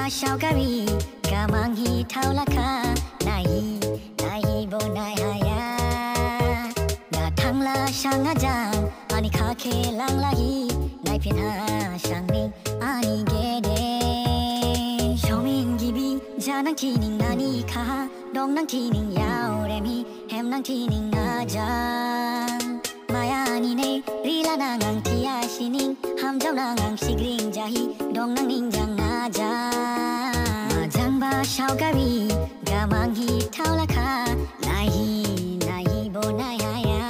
Shaukari Kamangi Taulaka Nahi Nahi Bonai Haya Na Tangla Shangajang Ani Kake Lang Lahi Nai Pina Shangning Ani Gede Shomin Gibi Janang Tining Nani Ka Dong Nang Tining Yao Remi Hem Nang Tining Najang Mayani Ne Rila Nangang Tia Shining Ham Jau Nangang Sigring Jahi Dong Nang Ningjang Najang Majang Ba Shaukari Gamangi Taulaka Nahi Nahi Bonai Haya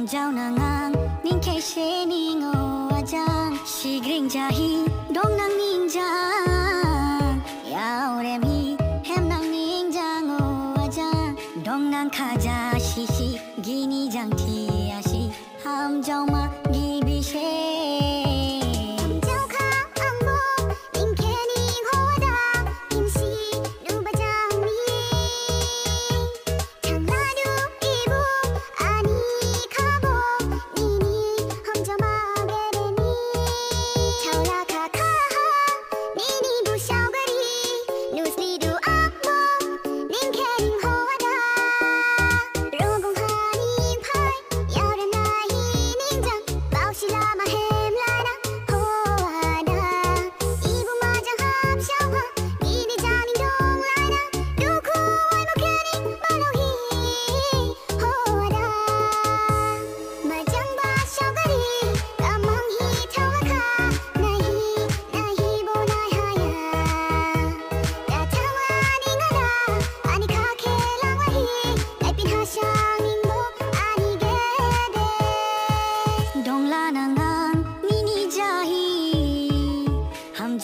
Jau nangang ning ke she ning o ajang sigring jahi dong nang ning jang yao re mi hem nang ning jang o ajang dong nang khaja shi shi gini jang thi ashi ham jau ma gi bi she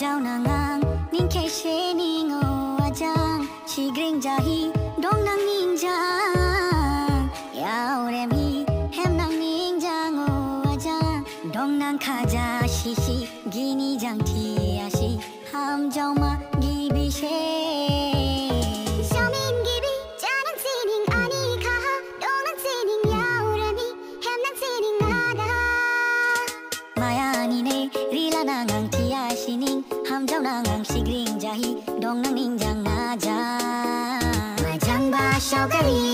Jau nangang ning ke she ning o ajang sigring jahi dong nang ning jang yao re mi hem nang ning jang o ajang dong nang khaja shi shi gini jang thi ashi ham jau ma gi bi she Shomin gibi janang sining ani kha dong nang sining yao re mi hem nang sining nada Mayani ne rila nangang thi ashi ning Ham jau nangang sigring jahi dong nang ning jang najang Majang ba Shaukari